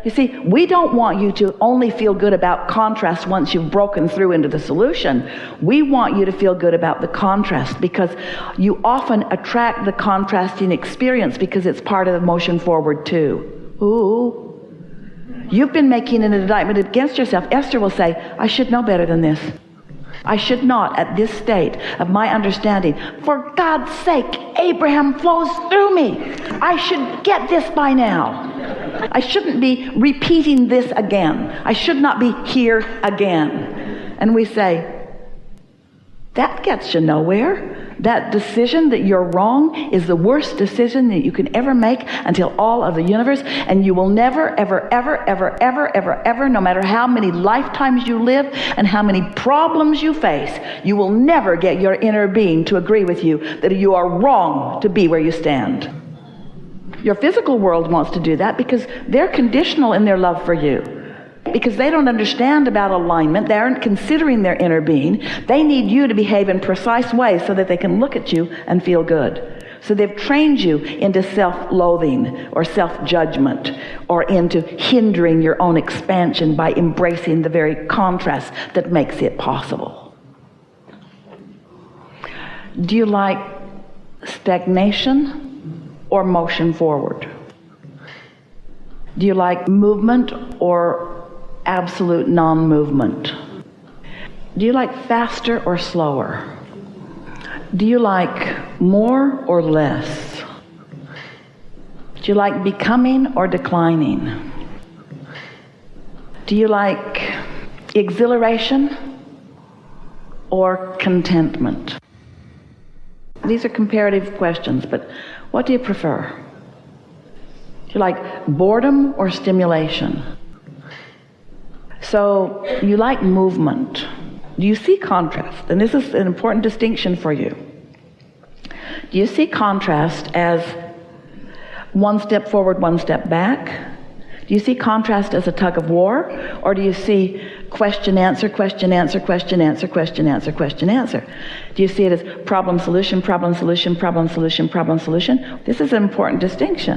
You see, we don't want you to only feel good about contrast once you've broken through into the solution. We want you to feel good about the contrast, because you often attract the contrasting experience because it's part of the motion forward too. Ooh. You've been making an indictment against yourself. Esther will say, I should know better than this. I should not, at this state of my understanding. For God's sake, Abraham flows through me. I should get this by now. I shouldn't be repeating this again. I should not be here again. And we say, that gets you nowhere. That decision that you're wrong is the worst decision that you can ever make until all of the universe, and you will never, ever, ever, ever, ever, ever, ever, no matter how many lifetimes you live and how many problems you face, you will never get your inner being to agree with you that you are wrong to be where you stand. Your physical world wants to do that because they're conditional in their love for you. Because they don't understand about alignment. They aren't considering their inner being. They need you to behave in precise ways so that they can look at you and feel good. So they've trained you into self-loathing or self-judgment, or into hindering your own expansion by embracing the very contrast that makes it possible. Do you like stagnation or motion forward? Do you like movement or absolute non-movement? Do you like faster or slower? Do you like more or less? Do you like becoming or declining? Do you like exhilaration or contentment? These are comparative questions, but what do you prefer? Do you like boredom or stimulation? So you like movement. Do you see contrast? And this is an important distinction for you. Do you see contrast as one step forward, one step back? Do you see contrast as a tug of war? Or do you see question, answer, question, answer, question, answer, question, answer, question, answer? Do you see it as problem, solution, problem, solution, problem, solution, problem, solution? This is an important distinction,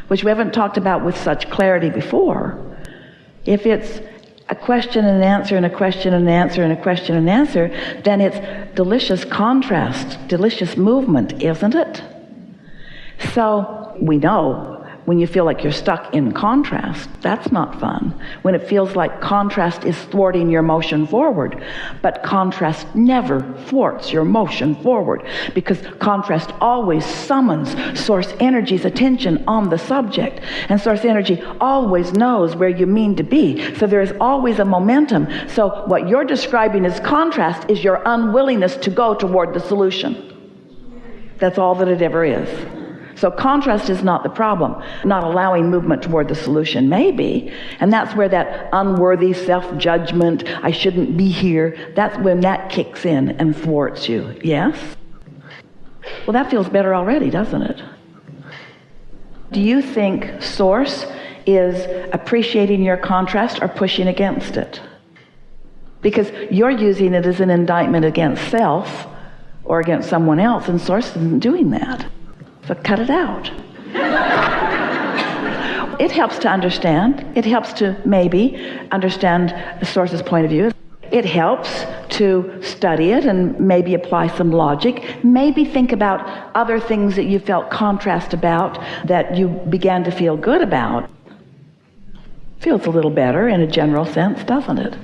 which we haven't talked about with such clarity before. If it's a question and an answer and a question and an answer and a question and an answer, then it's delicious contrast, delicious movement, isn't it? So we know when you feel like you're stuck in contrast, that's not fun. When it feels like contrast is thwarting your motion forward. But contrast never thwarts your motion forward, because contrast always summons source energy's attention on the subject. And source energy always knows where you mean to be. So there is always a momentum. So what you're describing as contrast is your unwillingness to go toward the solution. That's all that it ever is. So contrast is not the problem. Not allowing movement toward the solution may be. And that's where that unworthy self-judgment, I shouldn't be here, that's when that kicks in and thwarts you. Yes? Well, that feels better already, doesn't it? Do you think source is appreciating your contrast or pushing against it? Because you're using it as an indictment against self or against someone else, and source isn't doing that. So cut it out. It helps to understand. It helps to maybe understand the source's point of view. It helps to study it and maybe apply some logic. Maybe think about other things that you felt contrast about that you began to feel good about. Feels a little better in a general sense, doesn't it?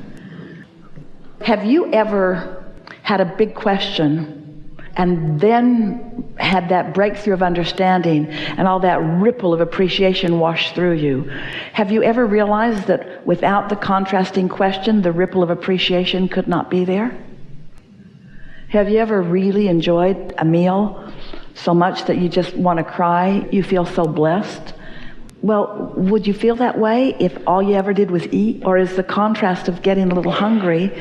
Have you ever had a big question and then had that breakthrough of understanding and all that ripple of appreciation wash through you? Have you ever realized that without the contrasting question, the ripple of appreciation could not be there? Have you ever really enjoyed a meal so much that you just want to cry? You feel so blessed? Well, would you feel that way if all you ever did was eat? Or is the contrast of getting a little hungry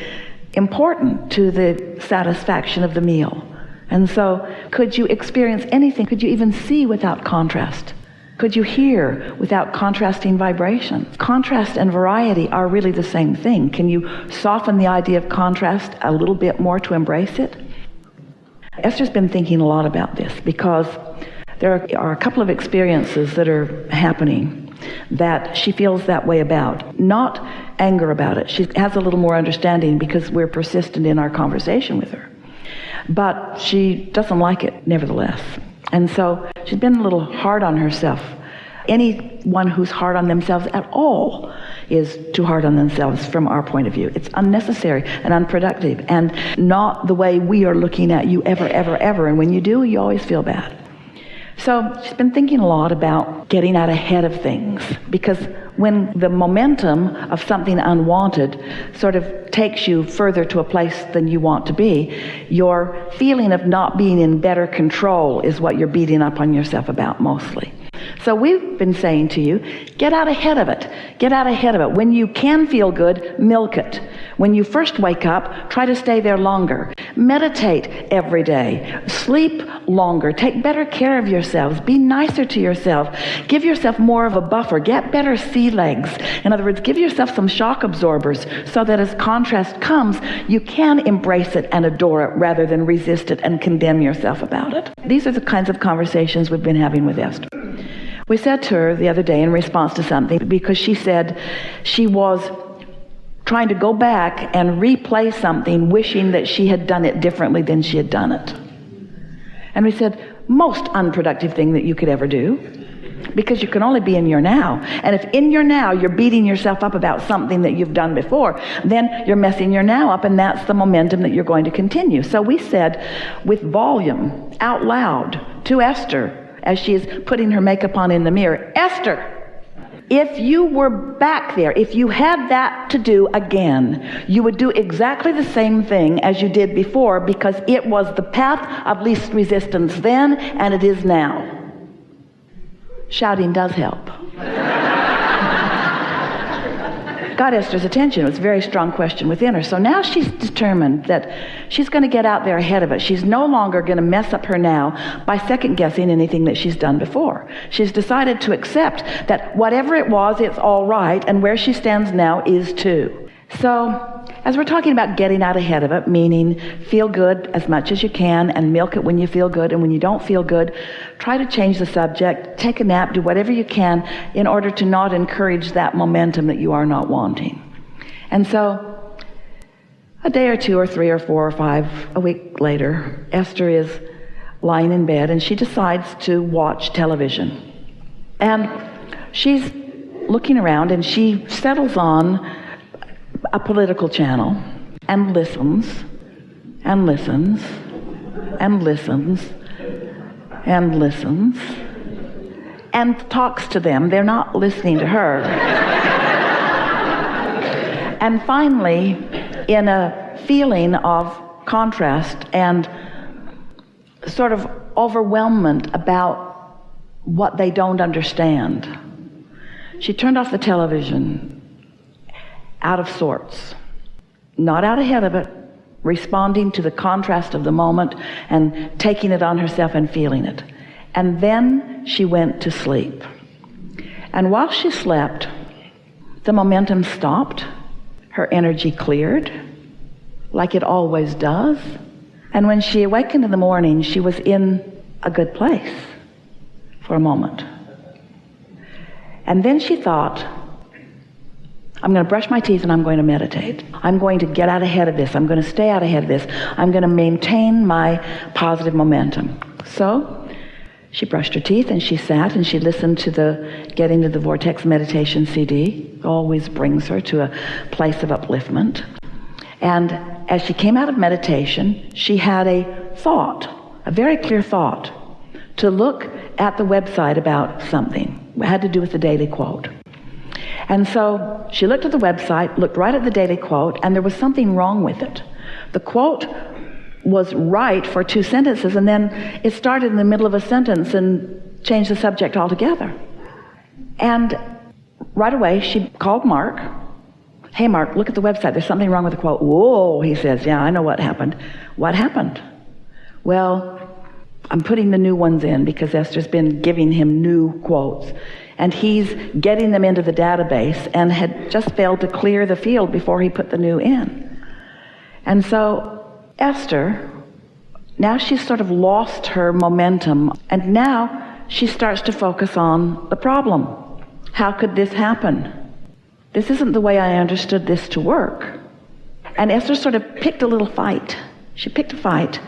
important to the satisfaction of the meal? And so, could you experience anything? Could you even see without contrast? Could you hear without contrasting vibrations? Contrast and variety are really the same thing. Can you soften the idea of contrast a little bit more to embrace it? Esther's been thinking a lot about this because there are a couple of experiences that are happening that she feels that way about. Not anger about it. She has a little more understanding because we're persistent in our conversation with her. But she doesn't like it, nevertheless. And so she's been a little hard on herself. Anyone who's hard on themselves at all is too hard on themselves from our point of view. It's unnecessary and unproductive and not the way we are looking at you ever, ever, ever. And when you do, you always feel bad. So she's been thinking a lot about getting out ahead of things, because when the momentum of something unwanted sort of takes you further to a place than you want to be, your feeling of not being in better control is what you're beating up on yourself about mostly. So we've been saying to you, get out ahead of it. Get out ahead of it. When you can feel good, milk it. When you first wake up, try to stay there longer. Meditate every day. Sleep longer. Take better care of yourselves. Be nicer to yourself. Give yourself more of a buffer. Get better sea legs. In other words, give yourself some shock absorbers so that as contrast comes, you can embrace it and adore it rather than resist it and condemn yourself about it. These are the kinds of conversations we've been having with Esther. We said to her the other day in response to something, because she said she was trying to go back and replay something, wishing that she had done it differently than she had done it. And we said, most unproductive thing that you could ever do, because you can only be in your now. And if in your now you're beating yourself up about something that you've done before, then you're messing your now up, and that's the momentum that you're going to continue. So we said with volume, out loud, to Esther, as she is putting her makeup on in the mirror, Esther, if you were back there, if you had that to do again, you would do exactly the same thing as you did before, because it was the path of least resistance then, and it is now. Shouting does help. Got Esther's attention. It was a very strong question within her. So now she's determined that she's going to get out there ahead of it. She's no longer going to mess up her now by second-guessing anything that she's done before. She's decided to accept that whatever it was, it's all right, and where she stands now is too. So, as we're talking about getting out ahead of it, meaning feel good as much as you can and milk it when you feel good, and when you don't feel good, try to change the subject, take a nap, do whatever you can in order to not encourage that momentum that you are not wanting. And so, a day or two or three or four or five, a week later, Esther is lying in bed and she decides to watch television. And she's looking around and she settles on a political channel and listens and listens and listens and listens and talks to them. They're not listening to her. And finally, in a feeling of contrast and sort of overwhelmment about what they don't understand, she turned off the television, out of sorts, not out ahead of it, responding to the contrast of the moment and taking it on herself and feeling it. And then she went to sleep. And while she slept, the momentum stopped, her energy cleared, like it always does. And when she awakened in the morning, she was in a good place for a moment. And then she thought, I'm going to brush my teeth and I'm going to meditate. I'm going to get out ahead of this. I'm going to stay out ahead of this. I'm going to maintain my positive momentum. So she brushed her teeth and she sat and she listened to the Getting to the Vortex meditation CD. It always brings her to a place of upliftment. And as she came out of meditation, she had a thought, a very clear thought, to look at the website about something. It had to do with the daily quote. And so she looked at the website, looked right at the daily quote, and there was something wrong with it. The quote was right for 2 sentences, and then it started in the middle of a sentence and changed the subject altogether. And right away, she called Mark. Hey, Mark, look at the website. There's something wrong with the quote. Whoa, he says. Yeah, I know what happened. What happened? Well, I'm putting the new ones in because Esther's been giving him new quotes. And he's getting them into the database and had just failed to clear the field before he put the new in. And so Esther, now she's sort of lost her momentum, and now she starts to focus on the problem. How could this happen? This isn't the way I understood this to work. And Esther sort of picked a little fight. She picked a fight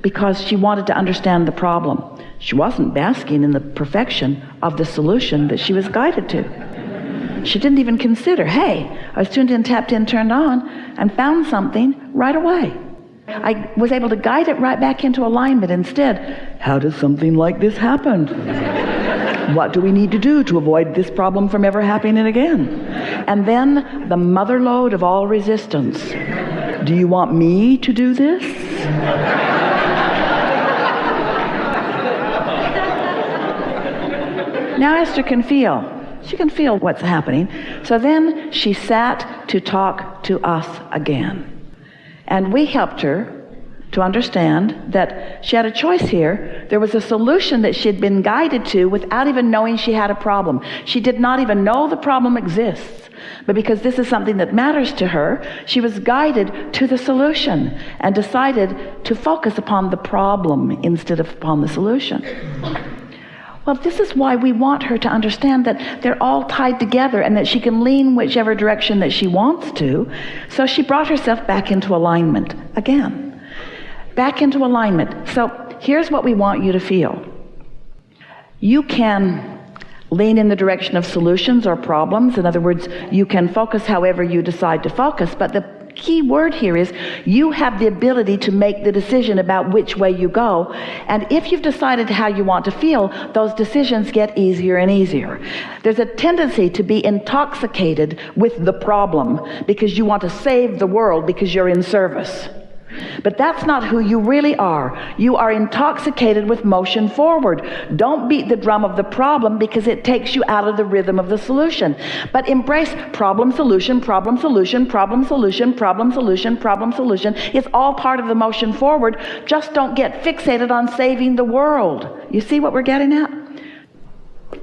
because she wanted to understand the problem. She wasn't basking in the perfection of the solution that she was guided to. She didn't even consider, hey, I was tuned in, tapped in, turned on, and found something right away. I was able to guide it right back into alignment. Instead, how does something like this happen? What do we need to do to avoid this problem from ever happening again? And then the mother lode of all resistance. Do you want me to do this? Now Esther can feel. She can feel what's happening. So then she sat to talk to us again. And we helped her to understand that she had a choice here. There was a solution that she had been guided to without even knowing she had a problem. She did not even know the problem exists. But because this is something that matters to her, she was guided to the solution and decided to focus upon the problem instead of upon the solution. Well, this is why we want her to understand that they're all tied together and that she can lean whichever direction that she wants to. So she brought herself back into alignment again. Back into alignment. So here's what we want you to feel. You can lean in the direction of solutions or problems. In other words, you can focus however you decide to focus, but the key word here is you have the ability to make the decision about which way you go. And if you've decided how you want to feel, those decisions get easier and easier. There's a tendency to be intoxicated with the problem because you want to save the world because you're in service. But that's not who you really are. You are intoxicated with motion forward. Don't beat the drum of the problem because it takes you out of the rhythm of the solution. But embrace problem, solution, problem, solution, problem, solution, problem, solution, problem, solution. It's all part of the motion forward. Just don't get fixated on saving the world. You see what we're getting at?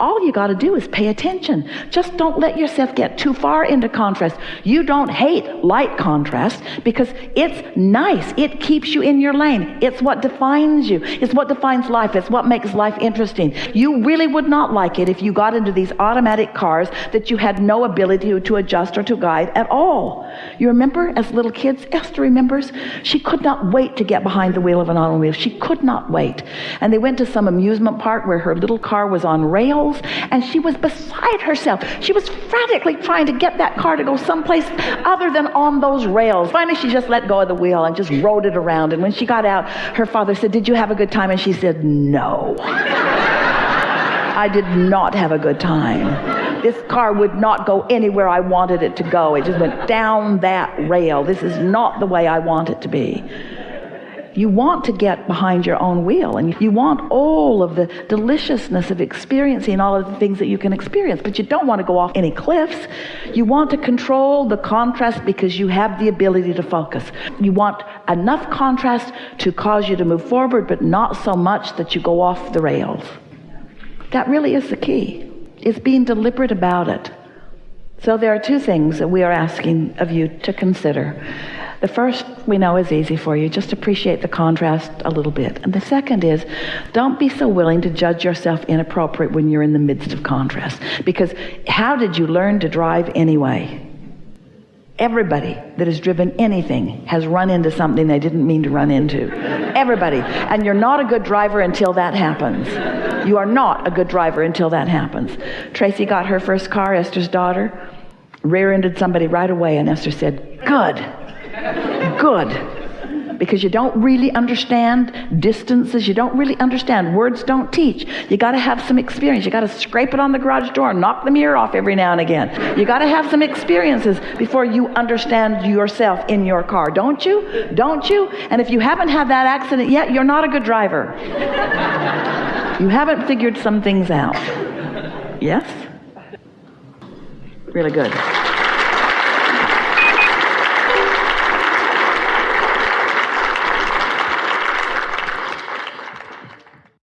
All you got to do is pay attention. Just don't let yourself get too far into contrast. You don't hate light contrast because it's nice. It keeps you in your lane. It's what defines you. It's what defines life. It's what makes life interesting. You really would not like it if you got into these automatic cars that you had no ability to adjust or to guide at all. You remember as little kids, Esther remembers, she could not wait to get behind the wheel of an automobile. She could not wait. And they went to some amusement park where her little car was on rails, and she was beside herself. She was frantically trying to get that car to go someplace other than on those rails. Finally, she just let go of the wheel and just rode it around. And when she got out, her father said, "Did you have a good time?" And she said, "No." I did not have a good time. This car would not go anywhere I wanted it to go. It just went down that rail. This is not the way I want it to be. You want to get behind your own wheel, and you want all of the deliciousness of experiencing all of the things that you can experience, but you don't want to go off any cliffs. You want to control the contrast because you have the ability to focus. You want enough contrast to cause you to move forward, but not so much that you go off the rails. That really is the key. It's being deliberate about it. So there are two things that we are asking of you to consider. The first we know is easy for you. Just appreciate the contrast a little bit. And the second is, don't be so willing to judge yourself inappropriate when you're in the midst of contrast. Because how did you learn to drive anyway? Everybody that has driven anything has run into something they didn't mean to run into. Everybody. And you're not a good driver until that happens. You are not a good driver until that happens. Tracy got her first car, Esther's daughter, rear-ended somebody right away, and Esther said, "Good. Good." Because you don't really understand distances. You don't really understand. Words don't teach. You got to have some experience. You got to scrape it on the garage door and knock the mirror off every now and again. You got to have some experiences before you understand yourself in your car. Don't you? Don't you? And if you haven't had that accident yet, you're not a good driver. You haven't figured some things out. Yes? Really good.